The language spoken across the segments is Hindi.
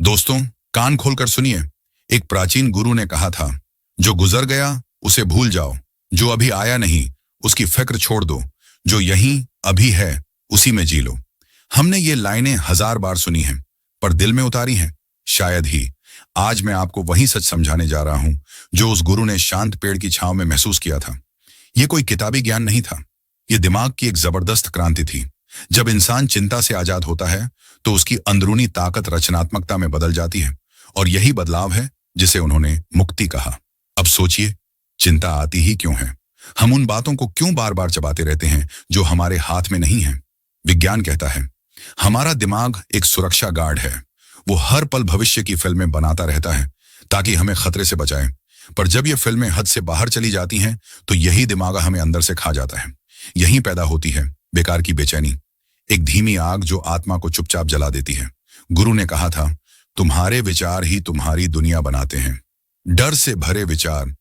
दोस्तों, कान खोलकर सुनिए। एक प्राचीन गुरु ने कहा था, जो गुजर गया उसे भूल जाओ, जो अभी आया नहीं उसकी फिक्र छोड़ दो, जो यहीं अभी है उसी में जी लो। हमने ये लाइनें 1000 बार सुनी हैं, पर दिल में उतारी हैं शायद ही। आज मैं आपको वही सच समझाने जा रहा हूं जो उस गुरु ने शांत पेड़ की छांव में महसूस किया था। ये कोई किताबी ज्ञान नहीं था, ये दिमाग की एक जबरदस्त क्रांति थी। जब इंसान चिंता से आजाद होता है तो उसकी अंदरूनी ताकत रचनात्मकता में बदल जाती है, और यही बदलाव है जिसे उन्होंने मुक्ति कहा। अब सोचिए, चिंता आती ही क्यों है? हम उन बातों को क्यों बार बार चबाते रहते हैं जो हमारे हाथ में नहीं है? विज्ञान कहता है, हमारा दिमाग एक सुरक्षा गार्ड है। वो हर पल भविष्य की फिल्में बनाता रहता है ताकि हमें खतरे से बचाए। पर जब ये फिल्में हद से बाहर चली जाती हैं तो यही दिमाग हमें अंदर से खा जाता है। यहीं पैदा होती है बेकार की बेचैनी, एक धीमी आग जो आत्मा को चुपचाप जला देती है। गुरु ने कहा था, तुम्हारे विचार ही तुम्हारी दुनिया बनाते हैं। डर से भरे विचार,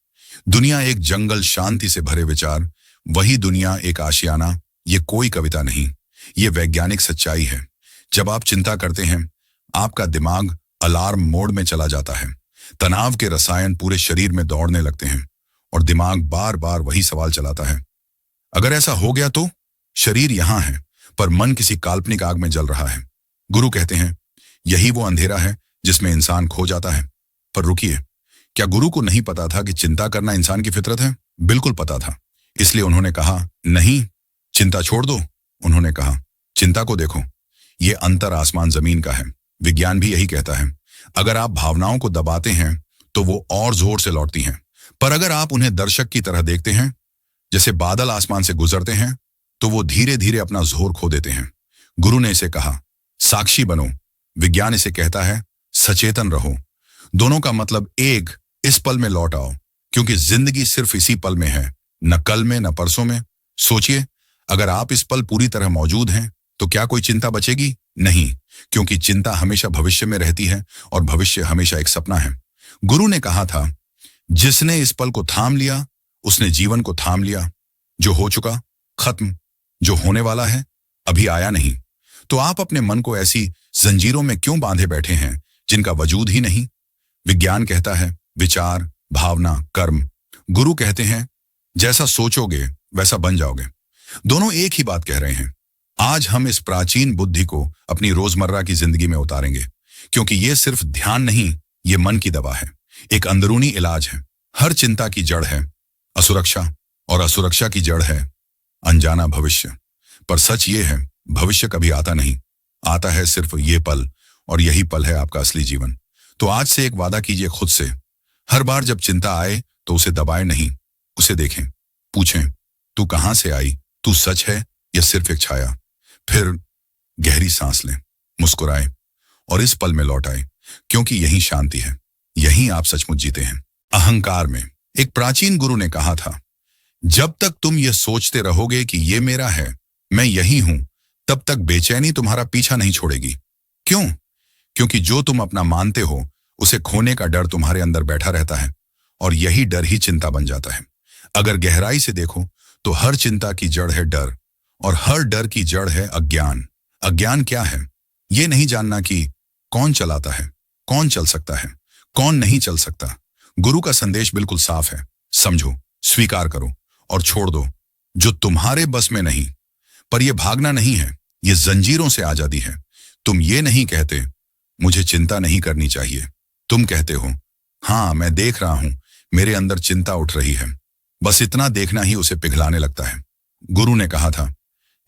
दुनिया एक जंगल, शांति से भरे विचार, वही दुनिया एक आशियाना। ये कोई कविता नहीं, ये वैज्ञानिक सच्चाई है। जब आप चिंता करते हैं, आपका दिमाग अलार्म मोड में चला जाता है। तनाव के रसायन पूरे शरीर में दौड़ने लगते हैं और दिमाग बार बार वही सवाल चलाता है, अगर ऐसा हो गया तो? शरीर यहां है पर मन किसी काल्पनिक आग में जल रहा है। गुरु कहते हैं, यही वो अंधेरा है जिसमें इंसान खो जाता है। पर रुकिए, क्या गुरु को नहीं पता था कि चिंता करना इंसान की फितरत है? बिल्कुल पता था। इसलिए उन्होंने कहा, नहीं, चिंता छोड़ दो। उन्होंने कहा, चिंता को देखो, ये अंतर आसमान जमीन का है। विज्ञान भी यही कहता है, अगर आप भावनाओं को दबाते हैं तो वो और जोर से लौटती हैं, पर अगर आप उन्हें दर्शक की तरह देखते हैं, जैसे बादल आसमान से गुजरते हैं, तो वो धीरे धीरे अपना जोर खो देते हैं। गुरु ने इसे कहा, साक्षी बनो। विज्ञान इसे कहता है, सचेतन रहो। दोनों का मतलब एक, इस पल में लौट आओ, क्योंकि जिंदगी सिर्फ इसी पल में है, न कल में न परसों में। सोचिए, अगर आप इस पल पूरी तरह मौजूद हैं तो क्या कोई चिंता बचेगी? नहीं, क्योंकि चिंता हमेशा भविष्य में रहती है और भविष्य हमेशा एक सपना है। गुरु ने कहा था, जिसने इस पल को थाम लिया उसने जीवन को थाम लिया। जो हो चुका खत्म, जो होने वाला है अभी आया नहीं। तो आप अपने मन को ऐसी जंजीरों में क्यों बांधे बैठे हैं जिनका वजूद ही नहीं? विज्ञान कहता है, विचार, भावना, कर्म। गुरु कहते हैं, जैसा सोचोगे वैसा बन जाओगे। दोनों एक ही बात कह रहे हैं। आज हम इस प्राचीन बुद्धि को अपनी रोजमर्रा की जिंदगी में उतारेंगे, क्योंकि ये सिर्फ ध्यान नहीं, ये मन की दवा है, एक अंदरूनी इलाज है। हर चिंता की जड़ है असुरक्षा, और असुरक्षा की जड़ है अनजाना भविष्य। पर सच ये है, भविष्य कभी आता नहीं, आता है सिर्फ ये पल, और यही पल है आपका असली जीवन। तो आज से एक वादा कीजिए खुद से, हर बार जब चिंता आए तो उसे दबाए नहीं, उसे देखें, पूछें, तू कहां से आई? तू सच है या सिर्फ एक छाया? फिर गहरी सांस लें, मुस्कुराएं और इस पल में लौट आए, क्योंकि यही शांति है, यही आप सचमुच जीते हैं। अहंकार में एक प्राचीन गुरु ने कहा था, जब तक तुम ये सोचते रहोगे कि ये मेरा है, मैं यही हूं, तब तक बेचैनी तुम्हारा पीछा नहीं छोड़ेगी। क्यों? क्योंकि जो तुम अपना मानते हो उसे खोने का डर तुम्हारे अंदर बैठा रहता है, और यही डर ही चिंता बन जाता है। अगर गहराई से देखो तो हर चिंता की जड़ है डर, और हर डर की जड़ है अज्ञान। अज्ञान क्या है? ये नहीं जानना कि कौन चलाता है, कौन चल सकता है, कौन नहीं चल सकता। गुरु का संदेश बिल्कुल साफ है, समझो, स्वीकार करो और छोड़ दो जो तुम्हारे बस में नहीं। पर यह भागना नहीं है, ये जंजीरों से आजादी है। तुम ये नहीं कहते, मुझे चिंता नहीं करनी चाहिए। तुम कहते हो, हाँ मैं देख रहा हूं, मेरे अंदर चिंता उठ रही है। बस इतना देखना ही उसे पिघलाने लगता है। गुरु ने कहा था,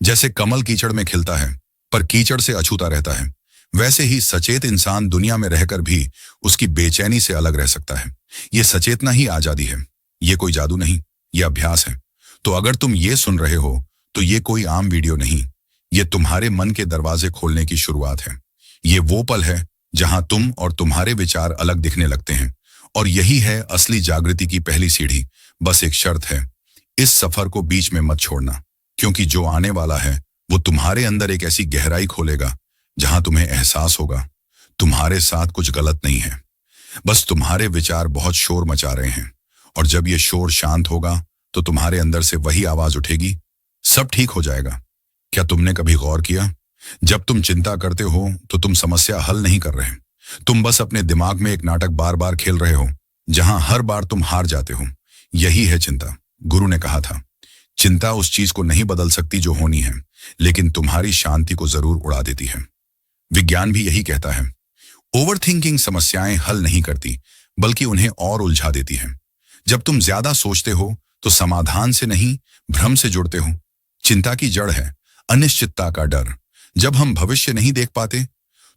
जैसे कमल कीचड़ में खिलता है पर कीचड़ से अछूता रहता है, वैसे ही सचेत इंसान दुनिया में रहकर भी उसकी बेचैनी से अलग रह सकता है। ये सचेतना ही आजादी है, ये कोई जादू नहीं, ये अभ्यास है। तो अगर तुम ये सुन रहे हो तो ये कोई आम वीडियो नहीं, ये तुम्हारे मन के दरवाजे खोलने की शुरुआत है। ये वो पल है जहां तुम और तुम्हारे विचार अलग दिखने लगते हैं, और यही है असली जागृति की पहली सीढ़ी। बस एक शर्त है, इस सफर को बीच में मत छोड़ना, क्योंकि जो आने वाला है वो तुम्हारे अंदर एक ऐसी गहराई खोलेगा जहां तुम्हें एहसास होगा तुम्हारे साथ कुछ गलत नहीं है, बस तुम्हारे विचार बहुत शोर मचा रहे हैं। और जब ये शोर शांत होगा तो तुम्हारे अंदर से वही आवाज उठेगी, सब ठीक हो जाएगा। क्या तुमने कभी गौर किया, जब तुम चिंता करते हो तो तुम समस्या हल नहीं कर रहे, तुम बस अपने दिमाग में एक नाटक बार बार खेल रहे हो, जहां हर बार तुम हार जाते हो। यही है चिंता। गुरु ने कहा था, चिंता उस चीज को नहीं बदल सकती जो होनी है, लेकिन तुम्हारी शांति को जरूर उड़ा देती है। विज्ञान भी यही कहता है। ओवर थिंकिंग समस्याएं हल नहीं करती, बल्कि उन्हें और उलझा देती है। जब तुम ज्यादा सोचते हो तो समाधान से नहीं, भ्रम से जुड़ते हो। चिंता की जड़ है अनिश्चितता का डर। जब हम भविष्य नहीं देख पाते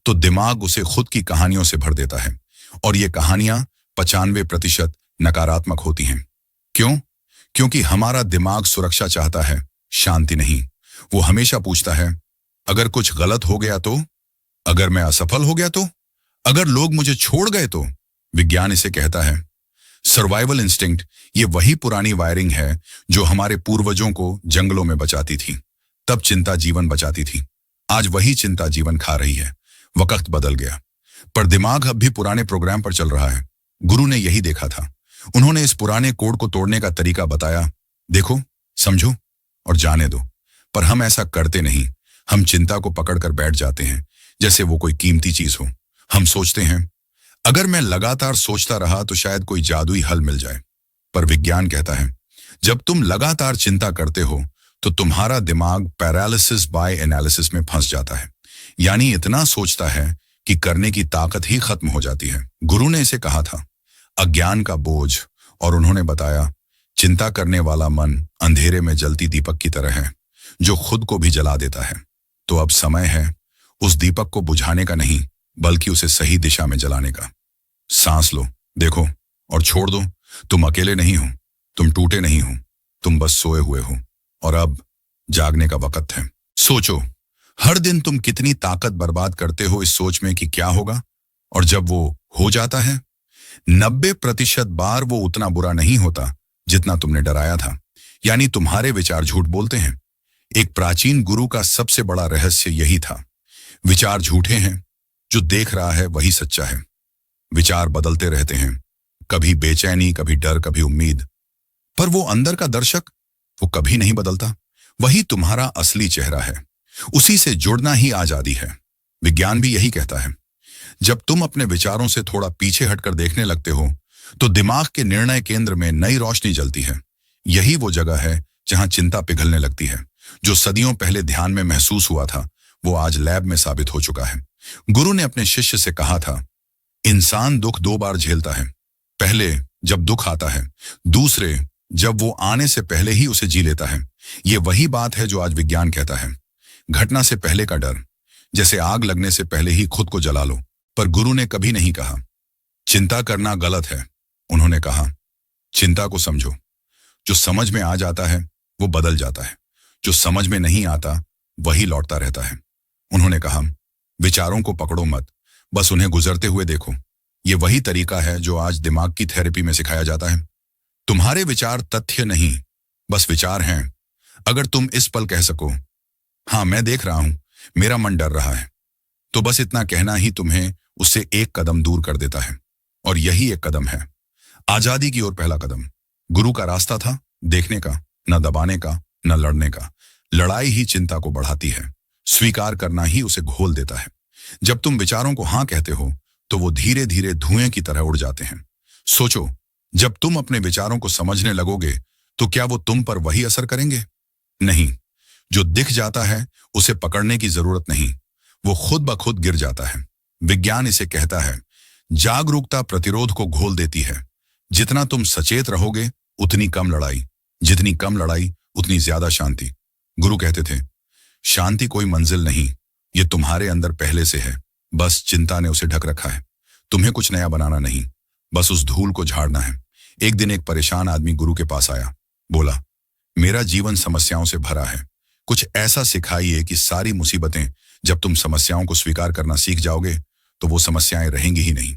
तो दिमाग उसे खुद की कहानियों से भर देता है, और ये कहानियां 95% नकारात्मक होती हैं। क्यों? क्योंकि हमारा दिमाग सुरक्षा चाहता है, शांति नहीं। वो हमेशा पूछता है, अगर कुछ गलत हो गया तो, अगर मैं असफल हो गया तो, अगर लोग मुझे छोड़ गए तो। विज्ञान इसे कहता है सर्वाइवल इंस्टिंक्ट। ये वही पुरानी वायरिंग है जो हमारे पूर्वजों को जंगलों में बचाती थी। तब चिंता जीवन बचाती थी। आज वही चिंता जीवन खा रही है। वक्त बदल गया, पर दिमाग अब भी पुराने प्रोग्राम पर चल रहा है। गुरु ने यही देखा था। उन्होंने इस पुराने कोड को तोड़ने का तरीका बताया। देखो, समझो और जाने दो। पर हम ऐसा करते नहीं। हम चिंता को पकड़कर बैठ जाते हैं, जैसे वो कोई कीमती चीज हो। हम सोचते हैं, अगर मैं लगातार सोचता रहा तो शायद कोई जादुई हल मिल जाए। पर विज्ञान कहता है, जब तुम लगातार चिंता करते हो तो तुम्हारा दिमाग पैरालिसिस बाय एनालिसिस में फंस जाता है। यानी इतना सोचता है कि करने की ताकत ही खत्म हो जाती है। गुरु ने इसे कहा था अज्ञान का बोझ, और उन्होंने बताया चिंता करने वाला मन अंधेरे में जलती दीपक की तरह है, जो खुद को भी जला देता है। तो अब समय है उस दीपक को बुझाने का नहीं, बल्कि उसे सही दिशा में जलाने का। सांस लो, देखो और छोड़ दो। तुम अकेले नहीं हो, तुम टूटे नहीं हो, तुम बस सोए हुए हो, और अब जागने का वक्त है। सोचो, हर दिन तुम कितनी ताकत बर्बाद करते हो इस सोच में कि क्या होगा, और जब वो हो जाता है 90% बार वो उतना बुरा नहीं होता जितना तुमने डराया था। यानी तुम्हारे विचार झूठ बोलते हैं। एक प्राचीन गुरु का सबसे बड़ा रहस्य यही था। विचार झूठे हैं, जो देख रहा है वही सच्चा है। विचार बदलते रहते हैं, कभी बेचैनी, कभी डर, कभी उम्मीद, पर वो अंदर का दर्शक, वो कभी नहीं बदलता। वही तुम्हारा असली चेहरा है। उसी से जुड़ना ही आजादी है। विज्ञान भी यही कहता है। जब तुम अपने विचारों से थोड़ा पीछे हटकर देखने लगते हो तो दिमाग के निर्णय केंद्र में नई रोशनी जलती है। यही वो जगह है जहां चिंता पिघलने लगती है। जो सदियों पहले ध्यान में महसूस हुआ था, वो आज लैब में साबित हो चुका है। गुरु ने अपने शिष्य से कहा था, इंसान दुख 2 बार झेलता है। पहले जब दुख आता है, दूसरे जब वो आने से पहले ही उसे जी लेता है। ये वही बात है जो आज विज्ञान कहता है। घटना से पहले का डर, जैसे आग लगने से पहले ही खुद को जला लो। पर गुरु ने कभी नहीं कहा चिंता करना गलत है। उन्होंने कहा चिंता को समझो। जो समझ में आ जाता है वो बदल जाता है, जो समझ में नहीं आता वही लौटता रहता है। उन्होंने कहा विचारों को पकड़ो मत, बस उन्हें गुजरते हुए देखो। ये वही तरीका है जो आज दिमाग की थेरेपी में सिखाया जाता है। तुम्हारे विचार तथ्य नहीं, बस विचार हैं। अगर तुम इस पल कह सको, हाँ मैं देख रहा हूं, मेरा मन डर रहा है, तो बस इतना कहना ही तुम्हें उससे एक कदम दूर कर देता है। और यही एक कदम है आजादी की ओर पहला कदम। गुरु का रास्ता था देखने का, न दबाने का, न लड़ने का। लड़ाई ही चिंता को बढ़ाती है, स्वीकार करना ही उसे घोल देता है। जब तुम विचारों को हाँ कहते हो तो वो धीरे धीरे धुएं की तरह उड़ जाते हैं। सोचो, जब तुम अपने विचारों को समझने लगोगे तो क्या वो तुम पर वही असर करेंगे? नहीं। जो दिख जाता है उसे पकड़ने की जरूरत नहीं, वो खुद ब खुद गिर जाता है। विज्ञान इसे कहता है जागरूकता प्रतिरोध को घोल देती है। जितना तुम सचेत रहोगे उतनी कम लड़ाई, जितनी कम लड़ाई उतनी ज्यादा शांति। गुरु कहते थे शांति कोई मंजिल नहीं, ये तुम्हारे अंदर पहले से है, बस चिंता ने उसे ढक रखा है। तुम्हें कुछ नया बनाना नहीं, बस उस धूल को झाड़ना है। एक दिन एक परेशान आदमी गुरु के पास आया। बोला, मेरा जीवन समस्याओं से भरा है, कुछ ऐसा सिखाइए कि सारी मुसीबतें, जब तुम समस्याओं को स्वीकार करना सीख जाओगे तो वो समस्याएं रहेंगी ही नहीं,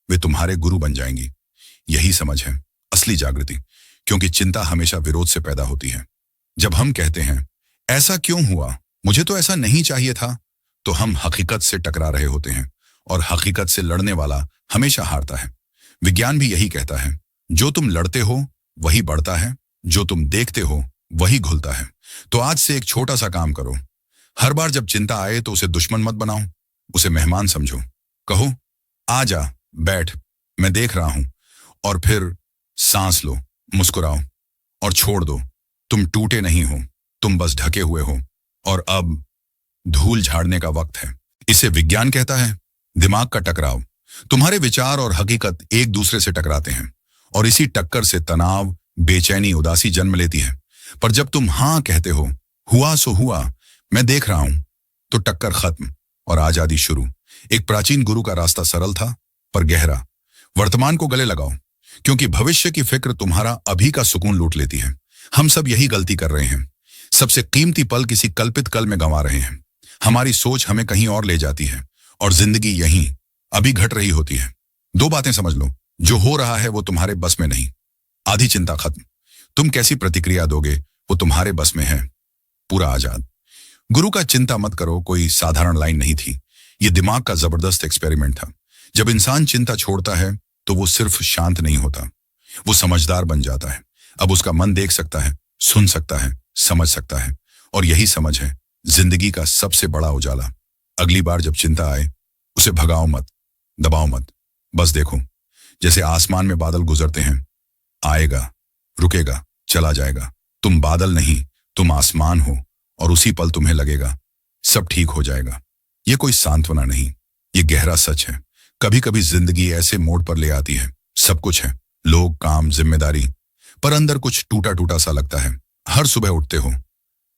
वे तुम्हारे गुरु बन जाएंगी। यही समझ है असली जागृति, क्योंकि चिंता हमेशा विरोध से पैदा होती है। जब हम कहते हैं ऐसा क्यों हुआ, मुझे तो ऐसा नहीं चाहिए था, तो हम हकीकत से टकरा रहे होते हैं, और हकीकत से लड़ने वाला हमेशा हारता है। विज्ञान भी यही कहता है, जो तुम लड़ते हो वही बढ़ता है, जो तुम देखते हो वही घुलता है। तो आज से एक छोटा सा काम करो। हर बार जब चिंता आए तो उसे दुश्मन मत बनाओ, उसे मेहमान समझो। कहो, आ जा, बैठ, मैं देख रहा हूं। और फिर सांस लो, मुस्कुराओ और छोड़ दो। तुम टूटे नहीं हो, तुम बस ढके हुए हो। और अब धूल झाड़ने का वक्त है। इसे विज्ञान कहता है दिमाग का टकराव। तुम्हारे विचार और हकीकत एक दूसरे से टकराते हैं और इसी टक्कर से तनाव, बेचैनी, उदासी जन्म लेती है। पर जब तुम हां कहते हो, हुआ सो हुआ, मैं देख रहा हूं, तो टक्कर खत्म और आजादी शुरू। एक प्राचीन गुरु का रास्ता सरल था पर गहरा। वर्तमान को गले लगाओ, क्योंकि भविष्य की फिक्र तुम्हारा अभी का सुकून लूट लेती है। हम सब यही गलती कर रहे हैं। सबसे कीमती पल किसी कल्पित कल में गंवा रहे हैं। हमारी सोच हमें कहीं और ले जाती है और जिंदगी यहीं अभी घट रही होती है। दो बातें समझ लो, जो हो रहा है वो तुम्हारे बस में नहीं। आधी चिंता खत्म। तुम कैसी प्रतिक्रिया दोगे वो तुम्हारे बस में है। पूरा आजाद। गुरु का चिंता मत करो कोई साधारण लाइन नहीं थी। ये दिमाग का जबरदस्त एक्सपेरिमेंट था। जब इंसान चिंता छोड़ता है तो वो सिर्फ शांत नहीं होता, वो समझदार बन जाता है। अब उसका मन देख सकता है, सुन सकता है, समझ सकता है। और यही समझ है जिंदगी का सबसे बड़ा उजाला। अगली बार जब चिंता आए, उसे भगाओ मत, दबाओ मत। बस देखो, जैसे आसमान में बादल गुजरते हैं। आएगा, रुकेगा, चला जाएगा। तुम बादल नहीं, तुम आसमान हो। और उसी पल तुम्हें लगेगा सब ठीक हो जाएगा। ये कोई सांत्वना नहीं, ये गहरा सच है। कभी कभी जिंदगी ऐसे मोड़ पर ले आती है, सब कुछ है, लोग, काम, जिम्मेदारी, पर अंदर कुछ टूटा टूटा सा लगता है। हर सुबह उठते हो,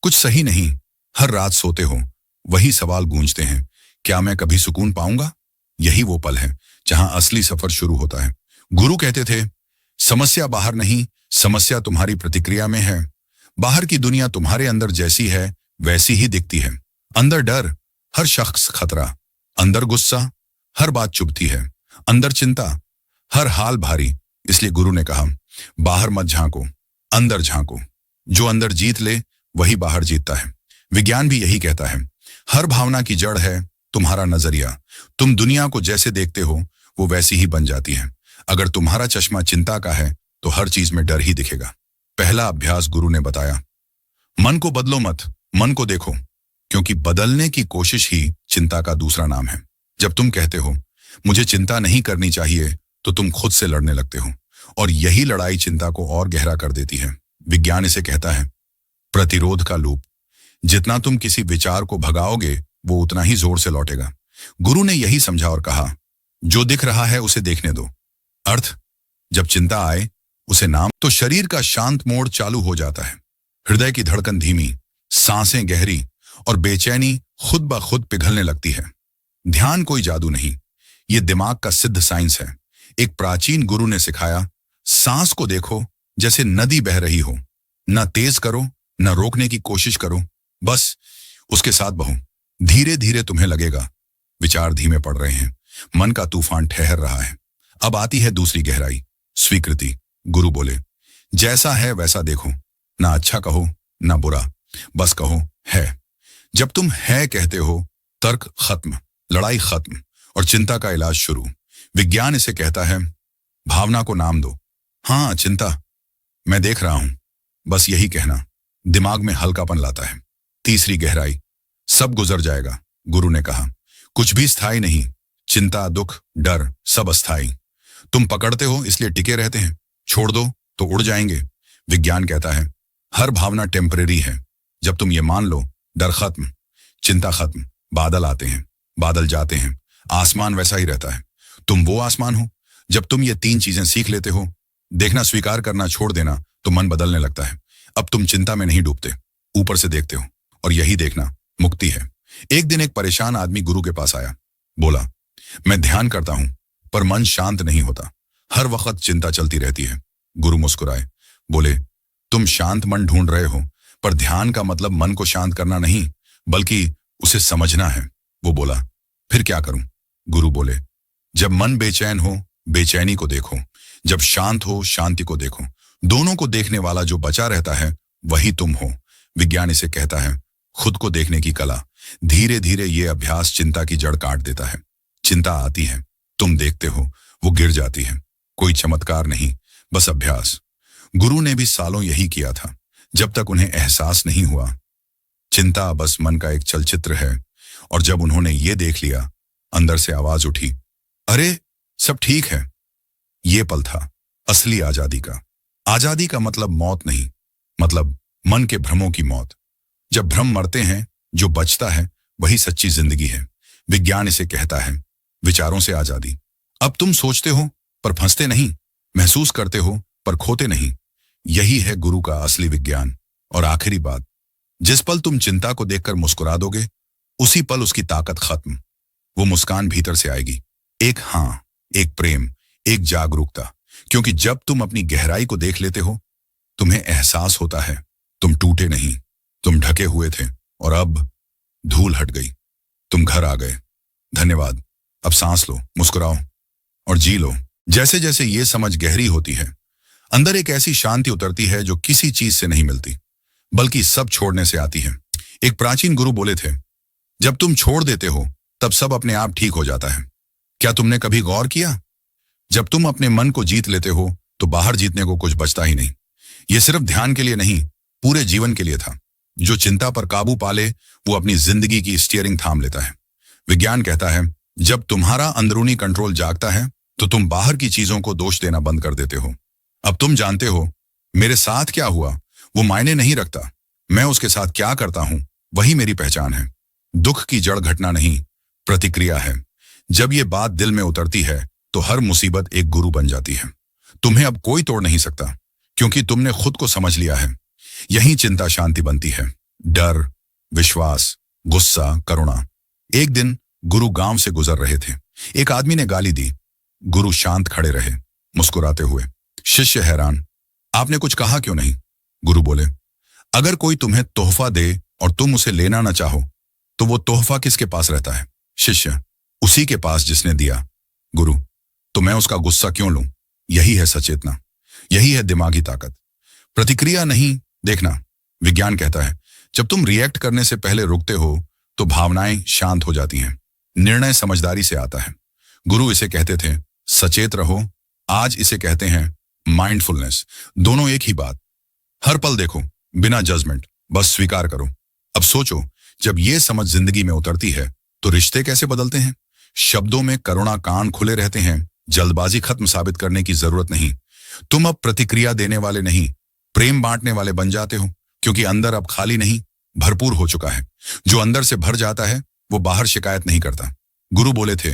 कुछ सही नहीं। हर रात सोते हो, वही सवाल गूंजते हैं, क्या मैं कभी सुकून पाऊंगा? यही वो पल है जहां असली सफर शुरू होता है। गुरु कहते थे, समस्या बाहर नहीं, समस्या तुम्हारी प्रतिक्रिया में है। बाहर की दुनिया तुम्हारे अंदर जैसी है वैसी ही दिखती है। अंदर डर, हर शख्स खतरा। अंदर गुस्सा, हर बात चुभती है। अंदर चिंता, हर हाल भारी। इसलिए गुरु ने कहा, बाहर मत झांको, अंदर झांको। जो अंदर जीत ले वही बाहर जीतता है। विज्ञान भी यही कहता है, हर भावना की जड़ है तुम्हारा नजरिया। तुम दुनिया को जैसे देखते हो वो वैसी ही बन जाती है। अगर तुम्हारा चश्मा चिंता का है तो हर चीज में डर ही दिखेगा। पहला अभ्यास गुरु ने बताया, मन को बदलो मत, मन को देखो, क्योंकि बदलने की कोशिश ही चिंता का दूसरा नाम है। जब तुम कहते हो मुझे चिंता नहीं करनी चाहिए, तो तुम खुद से लड़ने लगते हो और यही लड़ाई चिंता को और गहरा कर देती है। विज्ञान इसे कहता है प्रतिरोध का लूप। जितना तुम किसी विचार को भगाओगे वो उतना ही जोर से लौटेगा। गुरु ने यही समझा और कहा, जो दिख रहा है उसे देखने दो। अर्थ, जब चिंता आए उसे नाम, तो शरीर का शांत मोड चालू हो जाता है। हृदय की धड़कन धीमी, सांसें गहरी और बेचैनी खुद ब खुद पिघलने लगती है। ध्यान कोई जादू नहीं, ये दिमाग का सिद्ध साइंस है। एक प्राचीन गुरु ने सिखाया, सांस को देखो जैसे नदी बह रही हो। न तेज करो, न रोकने की कोशिश करो, बस उसके साथ बहो। धीरे धीरे तुम्हें लगेगा विचार धीमे पड़ रहे हैं, मन का तूफान ठहर रहा है। अब आती है दूसरी गहराई, स्वीकृति। गुरु बोले, जैसा है वैसा देखो, ना अच्छा कहो ना बुरा, बस कहो है। जब तुम है कहते हो, तर्क खत्म, लड़ाई खत्म और चिंता का इलाज शुरू। विज्ञान इसे कहता है, भावना को नाम दो। हाँ, चिंता, मैं देख रहा हूं, बस यही कहना दिमाग में हल्कापन लाता है। तीसरी गहराई, सब गुजर जाएगा। गुरु ने कहा, कुछ भी स्थायी नहीं, चिंता, दुख, डर सब अस्थायी। तुम पकड़ते हो इसलिए टिके रहते हैं, छोड़ दो तो उड़ जाएंगे। विज्ञान कहता है, हर भावना टेम्परेरी है। जब तुम ये मान लो, डर खत्म, चिंता खत्म, बादल आते हैं, बादल जाते हैं, आसमान वैसा ही रहता है। तुम वो आसमान हो। जब तुम ये तीन चीजें सीख लेते हो, देखना, स्वीकार करना, छोड़ देना, तो मन बदलने लगता है। अब तुम चिंता में नहीं डूबते, ऊपर से देखते हो, और यही देखना मुक्ति है। एक दिन एक परेशान आदमी गुरु के पास आया, बोला, मैं ध्यान करता हूं पर मन शांत नहीं होता, हर वक्त चिंता चलती रहती है। गुरु मुस्कुराए, बोले, तुम शांत मन ढूंढ रहे हो, पर ध्यान का मतलब मन को शांत करना नहीं, बल्कि उसे समझना है। वो बोला, फिर क्या करूं? गुरु बोले, जब मन बेचैन हो, बेचैनी को देखो, जब शांत हो, शांति को देखो। दोनों को देखने वाला जो बचा रहता है वही तुम हो। विज्ञान इसे कहता है, खुद को देखने की कला। धीरे धीरे ये अभ्यास चिंता की जड़ काट देता है। चिंता आती है, तुम देखते हो, वो गिर जाती है। कोई चमत्कार नहीं, बस अभ्यास। गुरु ने भी सालों यही किया था, जब तक उन्हें एहसास नहीं हुआ चिंता बस मन का एक चलचित्र है। और जब उन्होंने ये देख लिया, अंदर से आवाज उठी, अरे सब ठीक है। ये पल था असली आजादी का। आजादी का मतलब मौत नहीं, मतलब मन के भ्रमों की मौत। जब भ्रम मरते हैं, जो बचता है वही सच्ची जिंदगी है। विज्ञान इसे कहता है विचारों से आजादी। अब तुम सोचते हो पर फंसते नहीं, महसूस करते हो पर खोते नहीं। यही है गुरु का असली विज्ञान। और आखिरी बात, जिस पल तुम चिंता को देखकर मुस्कुरा दोगे, उसी पल उसकी ताकत खत्म। वो मुस्कान भीतर से आएगी, एक हाँ, एक प्रेम, एक जागरूकता। क्योंकि जब तुम अपनी गहराई को देख लेते हो, तुम्हें एहसास होता है तुम टूटे नहीं, तुम ढके हुए थे और अब धूल हट गई, तुम घर आ गए। धन्यवाद। अब सांस लो, मुस्कुराओ और जी लो। जैसे जैसे ये समझ गहरी होती है, अंदर एक ऐसी शांति उतरती है जो किसी चीज से नहीं मिलती, बल्कि सब छोड़ने से आती है। एक प्राचीन गुरु बोले थे, जब तुम छोड़ देते हो तब सब अपने आप ठीक हो जाता है। क्या तुमने कभी गौर किया, जब तुम अपने मन को जीत लेते हो तो बाहर जीतने को कुछ बचता ही नहीं। यह सिर्फ ध्यान के लिए नहीं, पूरे जीवन के लिए था। जो चिंता पर काबू पाले वो अपनी जिंदगी की स्टीयरिंग थाम लेता है। विज्ञान कहता है जब तुम्हारा अंदरूनी कंट्रोल जागता है तो तुम बाहर की चीजों को दोष देना बंद कर देते हो। अब तुम जानते हो मेरे साथ क्या हुआ वो मायने नहीं रखता, मैं उसके साथ क्या करता हूं वही मेरी पहचान है। दुख की जड़ घटना नहीं, प्रतिक्रिया है। जब ये बात दिल में उतरती है तो हर मुसीबत एक गुरु बन जाती है। तुम्हें अब कोई तोड़ नहीं सकता, क्योंकि तुमने खुद को समझ लिया है। यही चिंता शांति बनती है। डर, विश्वास, गुस्सा, करुणा। एक दिन गुरु गांव से गुजर रहे थे। एक आदमी ने गाली दी। गुरु शांत खड़े रहे, मुस्कुराते हुए। शिष्य हैरान, आपने कुछ कहा क्यों नहीं? गुरु बोले, अगर कोई तुम्हें तोहफा दे और तुम उसे लेना ना चाहो तो वो तोहफा किसके पास रहता है? शिष्य, उसी के पास जिसने दिया। गुरु, तो मैं उसका गुस्सा क्यों लूं? यही है सचेतना, यही है दिमागी ताकत। प्रतिक्रिया नहीं देखना। विज्ञान कहता है जब तुम रिएक्ट करने से पहले रुकते हो तो भावनाएं शांत हो जाती हैं, निर्णय समझदारी से आता है। गुरु इसे कहते थे सचेत रहो, आज इसे कहते हैं माइंडफुलनेस। दोनों एक ही बात। हर पल देखो, बिना जजमेंट, बस स्वीकार करो। अब सोचो, जब ये समझ जिंदगी में उतरती है तो रिश्ते कैसे बदलते हैं। शब्दों में करुणा, कान खुले रहते हैं, जल्दबाजी खत्म साबित करने की जरूरत नहीं। तुम अब प्रतिक्रिया देने वाले नहीं, प्रेम बांटने वाले बन जाते हो, क्योंकि अंदर अब खाली नहीं, भरपूर हो चुका है। जो अंदर से भर जाता है वो बाहर शिकायत नहीं करता। गुरु बोले थे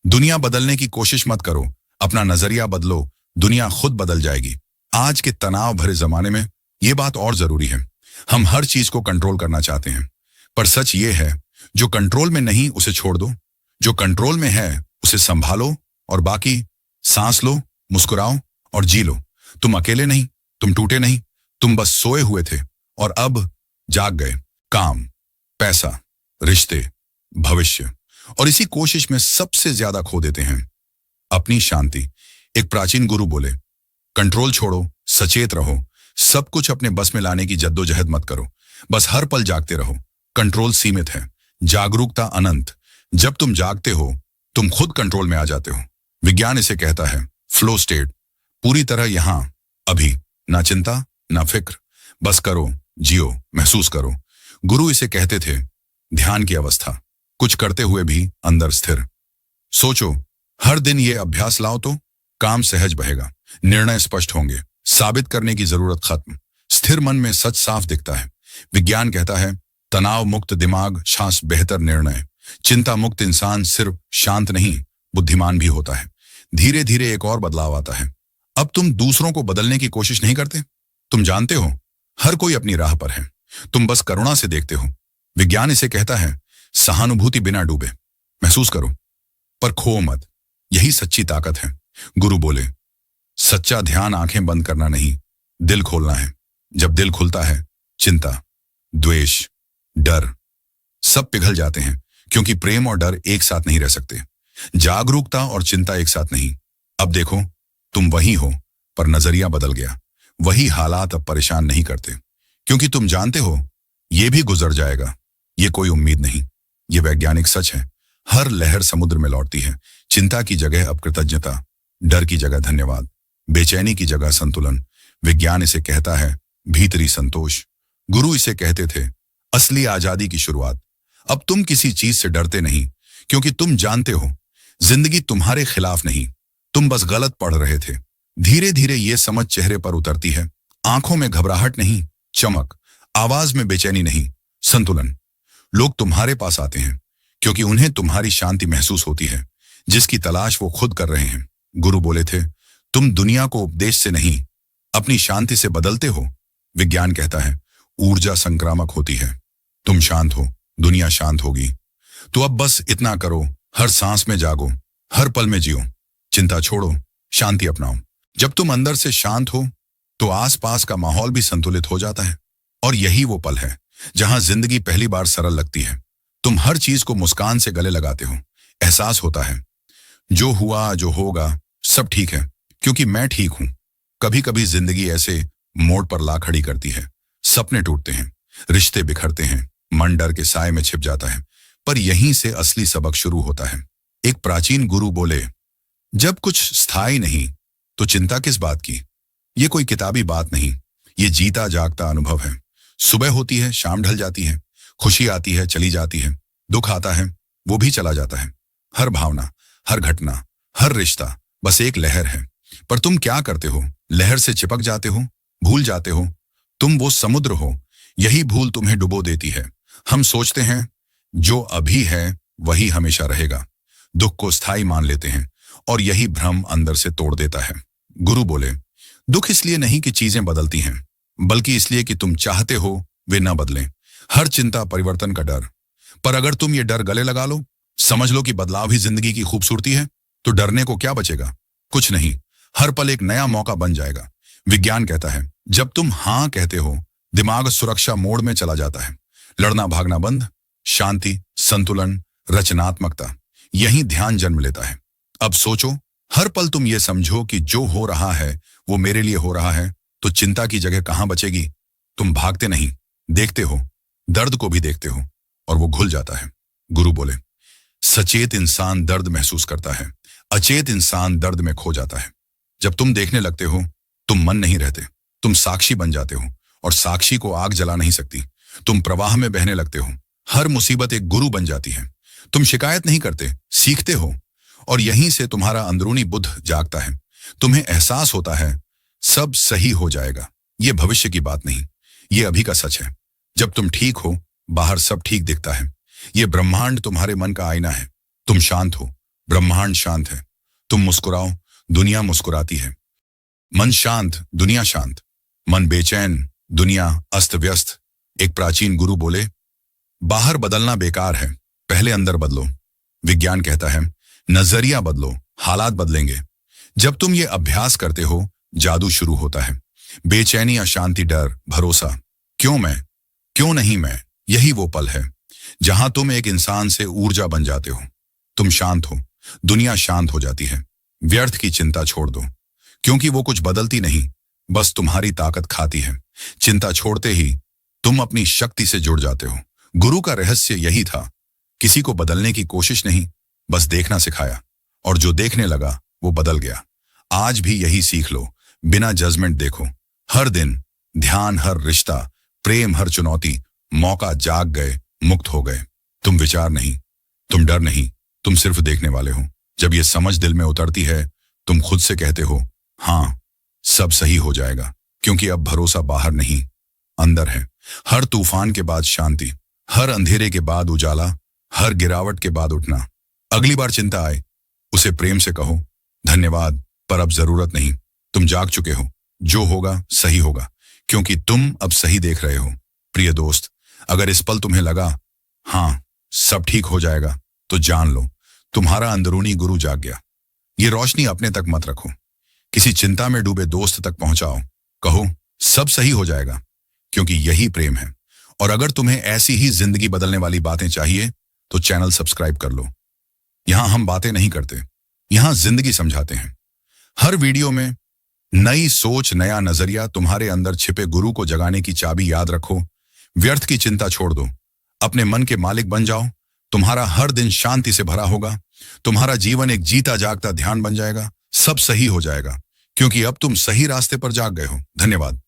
दुनिया बदलने की कोशिश मत करो, अपना नजरिया बदलो, दुनिया खुद बदल जाएगी। आज के तनाव भरे जमाने में ये बात और जरूरी है। हम हर चीज को कंट्रोल करना चाहते हैं, पर सच ये है जो कंट्रोल में नहीं उसे छोड़ दो, जो कंट्रोल में है उसे संभालो, और बाकी सांस लो, मुस्कुराओ और जी लो। तुम अकेले नहीं, तुम टूटे नहीं, तुम बस सोए हुए थे और अब जाग गए। काम, पैसा, रिश्ते, भविष्य, और इसी कोशिश में सबसे ज्यादा खो देते हैं अपनी शांति। एक प्राचीन गुरु बोले कंट्रोल छोड़ो, सचेत रहो, सब कुछ अपने बस में लाने की जद्दोजहद मत करो, बस हर पल जागते रहो। कंट्रोल सीमित है, जागरूकता अनंत। जब तुम जागते हो तुम खुद कंट्रोल में आ जाते हो। विज्ञान इसे कहता है फ्लो स्टेट, पूरी तरह यहां अभी, ना चिंता ना फिक्र, बस करो, जियो, महसूस करो। गुरु इसे कहते थे ध्यान की अवस्था, कुछ करते हुए भी अंदर स्थिर। सोचो, हर दिन ये अभ्यास लाओ तो काम सहज बहेगा, निर्णय स्पष्ट होंगे, साबित करने की जरूरत खत्म। स्थिर मन में सच साफ दिखता है। विज्ञान कहता है तनाव मुक्त दिमाग, शांत बेहतर निर्णय। चिंता मुक्त इंसान सिर्फ शांत नहीं, बुद्धिमान भी होता है। धीरे धीरे एक और बदलाव आता है। अब तुम दूसरों को बदलने की कोशिश नहीं करते। तुम जानते हो हर कोई अपनी राह पर है, तुम बस करुणा से देखते हो। विज्ञान इसे कहता है सहानुभूति बिना डूबे, महसूस करो पर खो मत, यही सच्ची ताकत है। गुरु बोले सच्चा ध्यान आंखें बंद करना नहीं, दिल खोलना है। जब दिल खुलता है, चिंता, द्वेष, डर सब पिघल जाते हैं, क्योंकि प्रेम और डर एक साथ नहीं रह सकते, जागरूकता और चिंता एक साथ नहीं। अब देखो, तुम वही हो, पर नजरिया बदल गया। वही हालात अब परेशान नहीं करते, क्योंकि तुम जानते हो ये भी गुजर जाएगा। ये कोई उम्मीद नहीं, ये वैज्ञानिक सच है। हर लहर समुद्र में लौटती है। चिंता की जगह अब कृतज्ञता, डर की जगह धन्यवाद, बेचैनी की जगह संतुलन। विज्ञान इसे कहता है भीतरी संतोष। गुरु इसे कहते थे असली आजादी की शुरुआत। अब तुम किसी चीज से डरते नहीं, क्योंकि तुम जानते हो जिंदगी तुम्हारे खिलाफ नहीं, तुम बस गलत पढ़ रहे थे। धीरे धीरे ये समझ चेहरे पर उतरती है। आंखों में घबराहट नहीं, चमक। आवाज में बेचैनी नहीं, संतुलन। लोग तुम्हारे पास आते हैं क्योंकि उन्हें तुम्हारी शांति महसूस होती है, जिसकी तलाश वो खुद कर रहे हैं। गुरु बोले थे, तुम दुनिया को उपदेश से नहीं, अपनी शांति से बदलते हो। विज्ञान कहता है, ऊर्जा संक्रामक होती है। तुम शांत हो, दुनिया शांत होगी। तो अब बस इतना करो, हर सांस में जागो, हर पल में जियो। चिंता छोड़ो, शांति अपनाओ। जब तुम अंदर से शांत हो तो आसपास का माहौल भी संतुलित हो जाता है। और यही वो पल है जहां जिंदगी पहली बार सरल लगती है। तुम हर चीज को मुस्कान से गले लगाते हो। एहसास होता है, जो हुआ जो होगा सब ठीक है, क्योंकि मैं ठीक हूं। कभी कभी जिंदगी ऐसे मोड़ पर ला खड़ी करती है। सपने टूटते हैं, रिश्ते बिखरते हैं, मन डर के साए में छिप जाता है। पर यहीं से असली सबक शुरू होता है। एक प्राचीन गुरु बोले, जब कुछ स्थायी नहीं तो चिंता किस बात की। ये कोई किताबी बात नहीं, ये जीता जागता अनुभव है। सुबह होती है, शाम ढल जाती है, खुशी आती है, चली जाती है, दुख आता है, वो भी चला जाता है। हर भावना, हर घटना, हर रिश्ता बस एक लहर है। पर तुम क्या करते हो? लहर से चिपक जाते हो, भूल जाते हो। तुम वो समुद्र हो, यही भूल तुम्हें डुबो देती है। हम सोचते हैं जो अभी है वही हमेशा रहेगा, दुख को स्थायी मान लेते हैं और यही भ्रम अंदर से तोड़ देता है। गुरु बोले, दुख इसलिए नहीं कि चीजें बदलती हैं, बल्कि इसलिए कि तुम चाहते हो वे न बदलें। हर चिंता परिवर्तन का डर। पर अगर तुम ये डर गले लगा लो, समझ लो कि बदलाव ही जिंदगी की खूबसूरती है, तो डरने को क्या बचेगा? कुछ नहीं। हर पल एक नया मौका बन जाएगा। विज्ञान कहता है, जब तुम हाँ कहते हो, दिमाग सुरक्षा मोड में चला जाता है। लड़ना भागना बंद, शांति, संतुलन, रचनात्मकता, यही ध्यान जन्म लेता है। अब सोचो, हर पल तुम ये समझो कि जो हो रहा है वो मेरे लिए हो रहा है, तो चिंता की जगह कहां बचेगी? तुम भागते नहीं, देखते हो, दर्द को भी देखते हो, और वो घुल जाता है। गुरु बोले, सचेत इंसान दर्द महसूस करता है, अचेत इंसान दर्द में खो जाता है। जब तुम देखने लगते हो, तुम मन नहीं रहते, तुम साक्षी बन जाते हो, और साक्षी को आग जला नहीं सकती। तुम प्रवाह में बहने लगते हो। हर मुसीबत एक गुरु बन जाती है। तुम शिकायत नहीं करते, सीखते हो, और यहीं से तुम्हारा अंदरूनी बुद्ध जागता है। तुम्हें एहसास होता है सब सही हो जाएगा। ये भविष्य की बात नहीं, ये अभी का सच है। जब तुम ठीक हो, बाहर सब ठीक दिखता है। ये ब्रह्मांड तुम्हारे मन का आईना है। तुम शांत हो, ब्रह्मांड शांत है। तुम मुस्कुराओ, दुनिया मुस्कुराती है। मन शांत, दुनिया शांत। मन बेचैन, दुनिया अस्त व्यस्त। एक प्राचीन गुरु बोले, बाहर बदलना बेकार है, पहले अंदर बदलो। विज्ञान कहता है, नजरिया बदलो, हालात बदलेंगे। जब तुम ये अभ्यास करते हो, जादू शुरू होता है। बेचैनी, अशांति, डर, भरोसा। क्यों मैं, क्यों नहीं मैं, यही वो पल है जहां तुम एक इंसान से ऊर्जा बन जाते हो। तुम शांत हो, दुनिया शांत हो जाती है। व्यर्थ की चिंता छोड़ दो, क्योंकि वो कुछ बदलती नहीं, बस तुम्हारी ताकत खाती है। चिंता छोड़ते ही तुम अपनी शक्ति से जुड़ जाते हो। गुरु का रहस्य यही था, किसी को बदलने की कोशिश नहीं, बस देखना सिखाया, और जो देखने लगा वो बदल गया। आज भी यही सीख लो, बिना जजमेंट देखो। हर दिन ध्यान, हर रिश्ता, प्रेम, हर चुनौती, मौका जाग गए, मुक्त हो गए। तुम विचार नहीं, तुम डर नहीं, तुम सिर्फ देखने वाले हो। जब ये समझ दिल में उतरती है, तुम खुद से कहते हो, हाँ सब सही हो जाएगा, क्योंकि अब भरोसा बाहर नहीं, अंदर है। हर तूफान के बाद शांति, हर अंधेरे के बाद उजाला, हर गिरावट के बाद उठना। अगली बार चिंता आए, उसे प्रेम से कहो, धन्यवाद, पर अब जरूरत नहीं। तुम जाग चुके हो, जो होगा सही होगा, क्योंकि तुम अब सही देख रहे हो। प्रिय दोस्त, अगर इस पल तुम्हें लगा हाँ सब ठीक हो जाएगा, तो जान लो तुम्हारा अंदरूनी गुरु जाग गया। ये रोशनी अपने तक मत रखो, किसी चिंता में डूबे दोस्त तक पहुंचाओ। कहो सब सही हो जाएगा, क्योंकि यही प्रेम है। और अगर तुम्हें ऐसी ही जिंदगी बदलने वाली बातें चाहिए, तो चैनल सब्सक्राइब कर लो। यहां हम बातें नहीं करते, यहां जिंदगी समझाते हैं। हर वीडियो में नई सोच, नया नजरिया। तुम्हारे अंदर छिपे गुरु को जगाने की चाबी याद रखो। व्यर्थ की चिंता छोड़ दो, अपने मन के मालिक बन जाओ। तुम्हारा हर दिन शांति से भरा होगा, तुम्हारा जीवन एक जीता जागता ध्यान बन जाएगा। सब सही हो जाएगा, क्योंकि अब तुम सही रास्ते पर जाग गए हो। धन्यवाद।